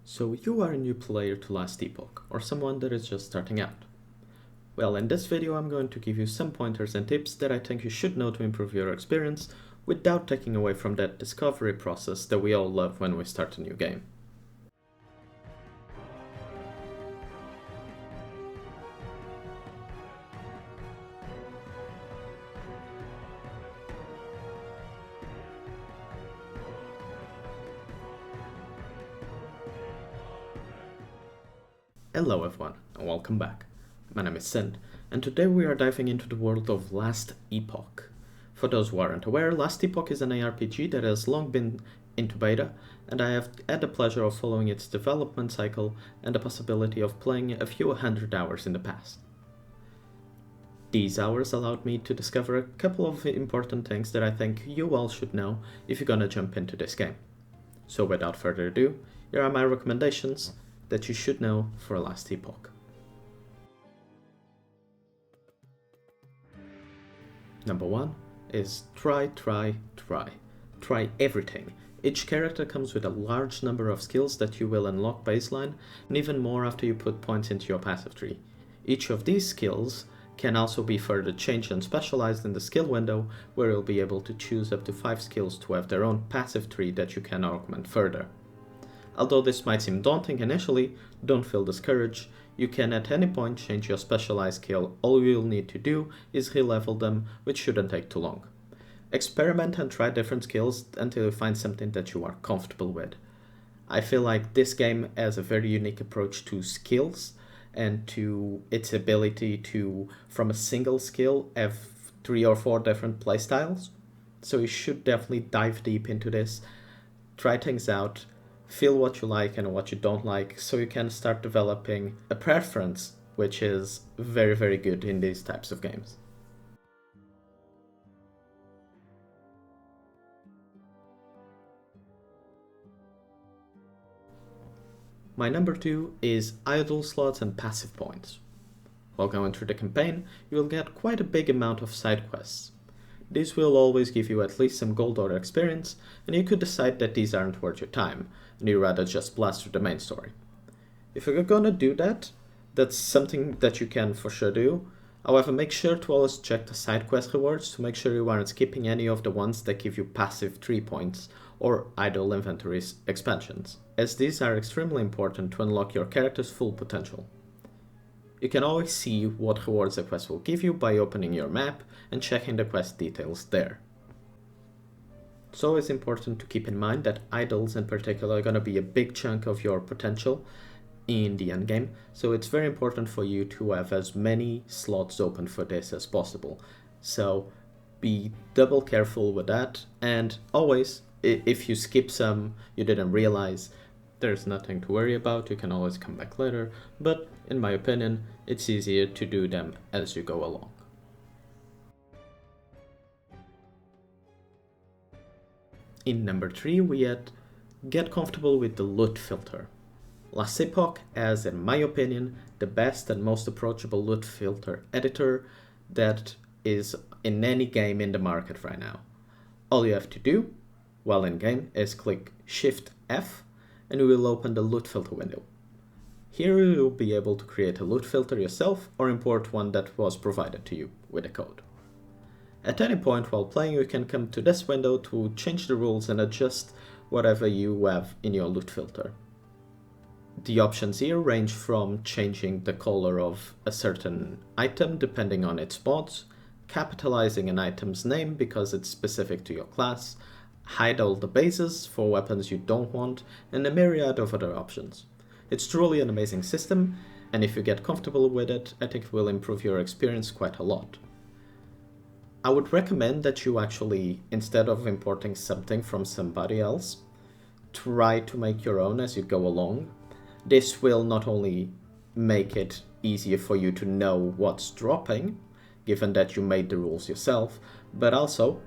So you are a new player to Last Epoch, or someone that is just starting out. Well, in this video I'm going to give you some pointers and tips that I think you should know to improve your experience without taking away from that discovery process that we all love when we start a new game. Hello everyone, and welcome back. My name is Send, and today we are diving into the world of Last Epoch. For those who aren't aware, Last Epoch is an ARPG that has long been into beta, and I have had the pleasure of following its development cycle and the possibility of playing a few hundred hours in the past. These hours allowed me to discover a couple of important things that I think you all should know if you're gonna jump into this game. So without further ado, here are my recommendations that you should know for Last Epoch. Number 1 is try everything. Each character comes with a large number of skills that you will unlock baseline, and even more after you put points into your passive tree. Each of these skills can also be further changed and specialized in the skill window, where you'll be able to choose up to 5 skills to have their own passive tree that you can augment further. Although this might seem daunting initially, don't feel discouraged. You can at any point change your specialized skill. All you'll need to do is re-level them, which shouldn't take too long. Experiment and try different skills until you find something that you are comfortable with. I feel like this game has a very unique approach to skills and to its ability to, from a single skill, have 3 or 4 different playstyles. So you should definitely dive deep into this, try things out, feel what you like and what you don't like, so you can start developing a preference, which is very, very good in these types of games. My number 2 is idle slots and passive points. While going through the campaign, you will get quite a big amount of side quests. These will always give you at least some gold or experience, and you could decide that these aren't worth your time, and you'd rather just blast through the main story. If you're gonna do that, that's something that you can for sure do. However, make sure to always check the side quest rewards to make sure you aren't skipping any of the ones that give you passive 3 points or idle inventories expansions, as these are extremely important to unlock your character's full potential. You can always see what rewards a quest will give you by opening your map and checking the quest details there. It's always important to keep in mind that idols in particular are going to be a big chunk of your potential in the endgame, so it's very important for you to have as many slots open for this as possible. So be double careful with that, and always, if you skip some you didn't realize, there's nothing to worry about, you can always come back later, but in my opinion, it's easier to do them as you go along. In number 3 we had get comfortable with the loot filter. Last Epoch has, in my opinion, the best and most approachable loot filter editor that is in any game in the market right now. All you have to do while in game is click Shift F and you will open the loot filter window. Here you will be able to create a loot filter yourself or import one that was provided to you with a code. At any point while playing you can come to this window to change the rules and adjust whatever you have in your loot filter. The options here range from changing the color of a certain item depending on its mods, capitalizing an item's name because it's specific to your class, hide all the bases for weapons you don't want, and a myriad of other options. It's truly an amazing system, and if you get comfortable with it, I think it will improve your experience quite a lot. I would recommend that you actually, instead of importing something from somebody else, try to make your own as you go along. This will not only make it easier for you to know what's dropping, given that you made the rules yourself, but also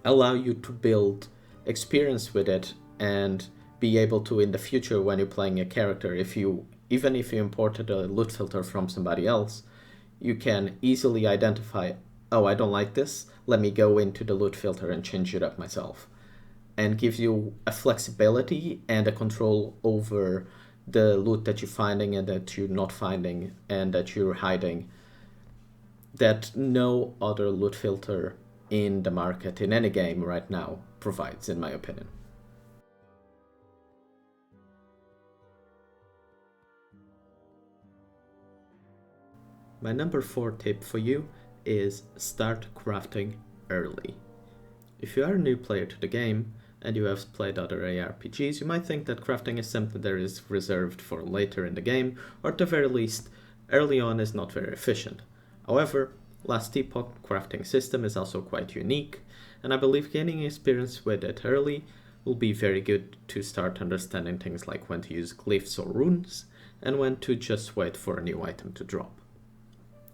allow you to build experience with it and be able to, in the future when you're playing a character, even if you imported a loot filter from somebody else, you can easily identify, oh, I don't like this, let me go into the loot filter and change it up myself. and gives you a flexibility and a control over the loot that you're finding and that you're not finding and that you're hiding that no other loot filter in the market in any game right now provides, in my opinion. My number 4 tip for you is start crafting early. If you are a new player to the game and you have played other ARPGs, you might think that crafting is something that is reserved for later in the game, or at the very least, early on is not very efficient. However, Last Epoch crafting system is also quite unique, and I believe gaining experience with it early will be very good to start understanding things like when to use glyphs or runes, and when to just wait for a new item to drop.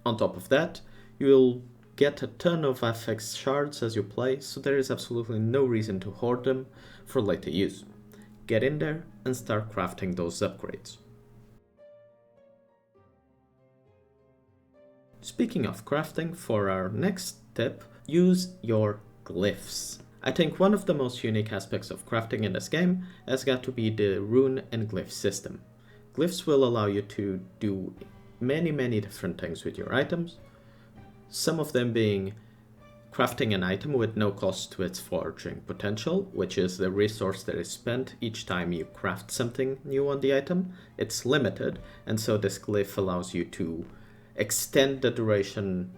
On top of that, you will get a ton of affix shards as you play, so there is absolutely no reason to hoard them for later use. Get in there and start crafting those upgrades. Speaking of crafting, for our next tip, use your glyphs. I think one of the most unique aspects of crafting in this game has got to be the rune and glyph system. Glyphs will allow you to do many different things with your items, some of them being crafting an item with no cost to its forging potential, which is the resource that is spent each time you craft something new on the item. It's limited, and so this glyph allows you to extend the duration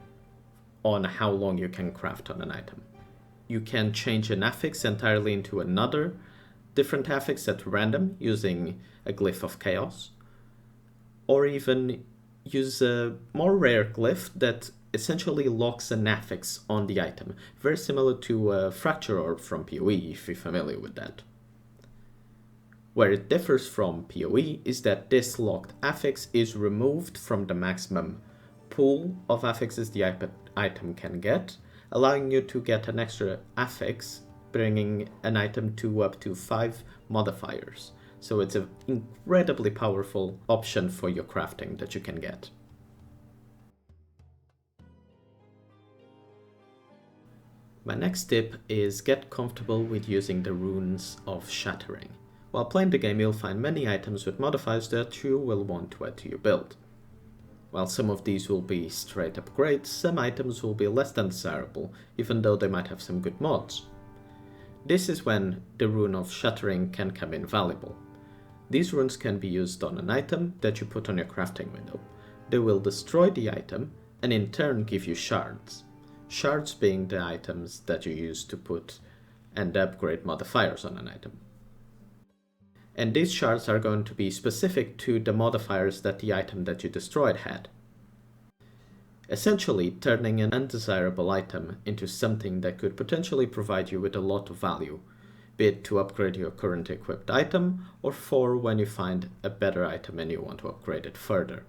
on how long you can craft on an item. You can change an affix entirely into another different affix at random using a glyph of chaos, or even use a more rare glyph that essentially locks an affix on the item, very similar to a fracture orb from PoE, if you're familiar with that. Where it differs from PoE is that this locked affix is removed from the maximum pool of affixes the item can get, allowing you to get an extra affix, bringing an item to up to 5 modifiers. So it's an incredibly powerful option for your crafting that you can get. My next tip is get comfortable with using the runes of shattering. While playing the game, you'll find many items with modifiers that you will want to add to your build. While some of these will be straight upgrades, some items will be less than desirable, even though they might have some good mods. This is when the rune of shattering can come in valuable. These runes can be used on an item that you put on your crafting window. They will destroy the item and in turn give you shards. Shards being the items that you use to put and upgrade modifiers on an item. And these shards are going to be specific to the modifiers that the item that you destroyed had. Essentially turning an undesirable item into something that could potentially provide you with a lot of value, be it to upgrade your current equipped item or for when you find a better item and you want to upgrade it further.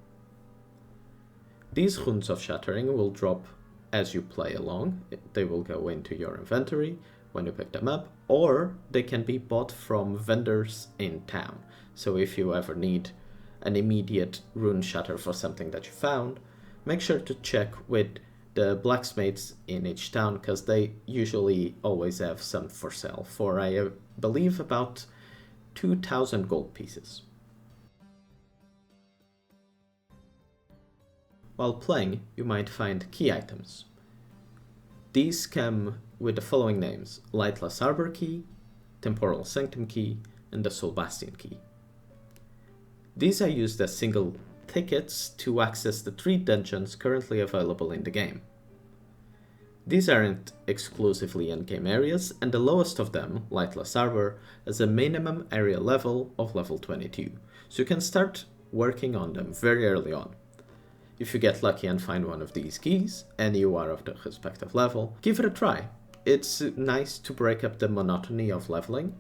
These runes of shattering will drop as you play along. They will go into your inventory when you pick them up, or they can be bought from vendors in town. So if you ever need an immediate rune shatter for something that you found, make sure to check with the blacksmiths in each town, because they usually always have some for sale for, I believe, about 2,000 gold pieces. While playing, you might find key items. These come with the following names: Lightless Arbor Key, Temporal Sanctum Key, and the Soul Bastion Key. These are used as single tickets to access the 3 dungeons currently available in the game. These aren't exclusively in-game areas, and the lowest of them, Lightless Arbor, has a minimum area level of level 22, so you can start working on them very early on. If you get lucky and find one of these keys, and you are of the respective level, give it a try. It's nice to break up the monotony of leveling,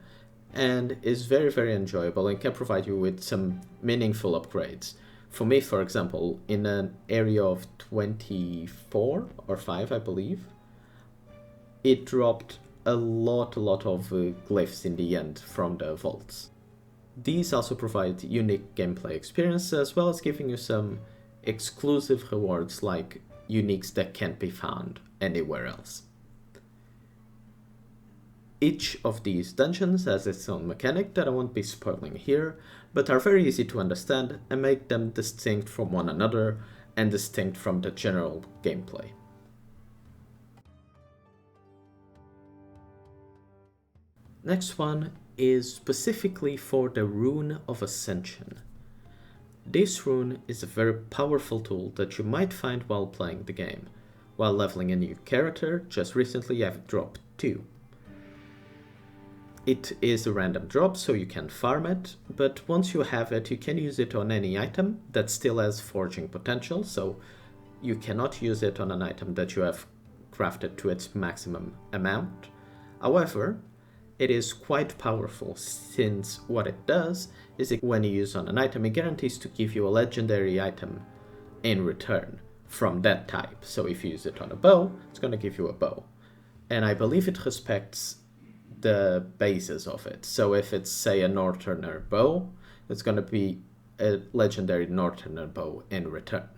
and is very enjoyable and can provide you with some meaningful upgrades. For me, for example, in an area of 24 or 5, I believe, it dropped a lot of glyphs in the end from the vaults. These also provide unique gameplay experience, as well as giving you some exclusive rewards like uniques that can't be found anywhere else. Each of these dungeons has its own mechanic that I won't be spoiling here, but are very easy to understand and make them distinct from one another and distinct from the general gameplay. Next one is specifically for the Rune of Ascension. This rune is a very powerful tool that you might find while playing the game. While leveling a new character, just recently I've dropped 2. It is a random drop, so you can farm it, but once you have it, you can use it on any item that still has forging potential, so you cannot use it on an item that you have crafted to its maximum amount. However, it is quite powerful, since what it does is when you use on an item, it guarantees to give you a legendary item in return from that type. So if you use it on a bow, it's going to give you a bow. And I believe it respects the bases of it. So if it's, say, a Northerner bow, it's going to be a legendary Northerner bow in return.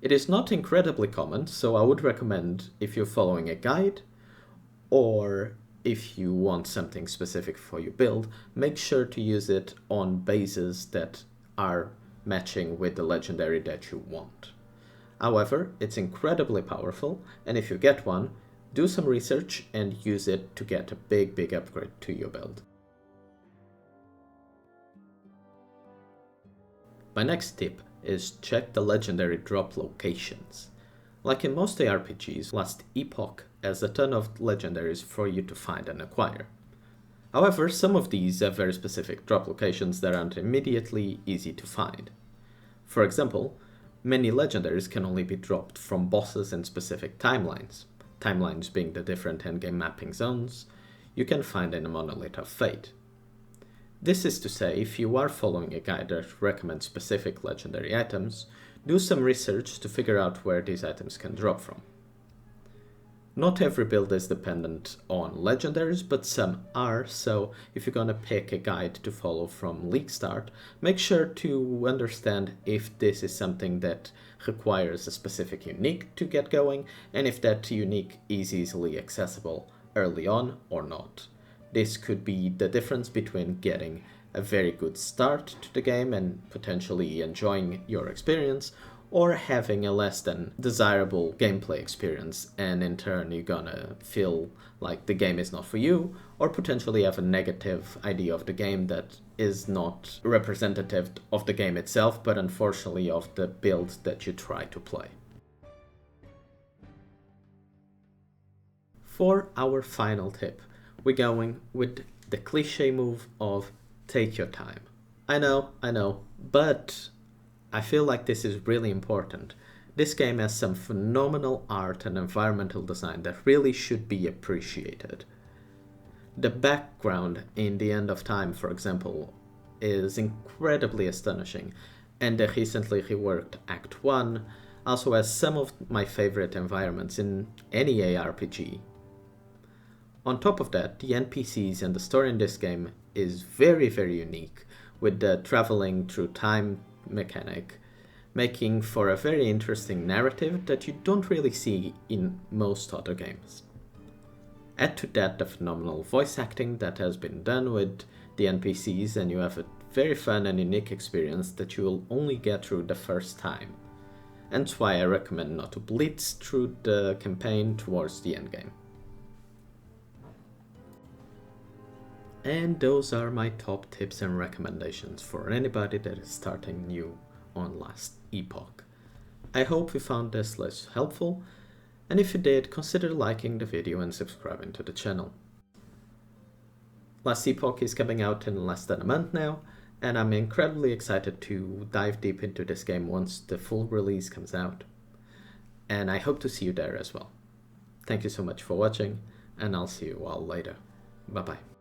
It is not incredibly common, so I would recommend, if you're following a guide, or if you want something specific for your build, make sure to use it on bases that are matching with the legendary that you want. However, it's incredibly powerful, and if you get one, do some research and use it to get a big upgrade to your build. My next tip is check the legendary drop locations. Like in most ARPGs, Last Epoch has a ton of legendaries for you to find and acquire. However, some of these have very specific drop locations that aren't immediately easy to find. For example, many legendaries can only be dropped from bosses in specific timelines. Timelines being the different endgame mapping zones you can find in a Monolith of Fate. This is to say, if you are following a guide that recommends specific legendary items, do some research to figure out where these items can drop from. Not every build is dependent on legendaries, but some are, so if you're gonna pick a guide to follow from League Start, make sure to understand if this is something that requires a specific unique to get going, and if that unique is easily accessible early on or not. This could be the difference between getting a very good start to the game and potentially enjoying your experience, or having a less than desirable gameplay experience, and in turn you're gonna feel like the game is not for you, or potentially have a negative idea of the game that is not representative of the game itself, but unfortunately of the build that you try to play. For our final tip, we're going with the cliche move of take your time. I know, but I feel like this is really important. This game has some phenomenal art and environmental design that really should be appreciated. The background in The End of Time, for example, is incredibly astonishing, and the recently reworked Act 1 also has some of my favorite environments in any ARPG. On top of that, the NPCs and the story in this game is very unique, with the traveling through time mechanic, making for a very interesting narrative that you don't really see in most other games. Add to that the phenomenal voice acting that has been done with the NPCs, and you have a very fun and unique experience that you will only get through the first time. And that's why I recommend not to blitz through the campaign towards the endgame. And those are my top tips and recommendations for anybody that is starting new on Last Epoch. I hope you found this list helpful, and if you did, consider liking the video and subscribing to the channel. Last Epoch is coming out in less than a month now, and I'm incredibly excited to dive deep into this game once the full release comes out. And I hope to see you there as well. Thank you so much for watching, and I'll see you all later. Bye bye.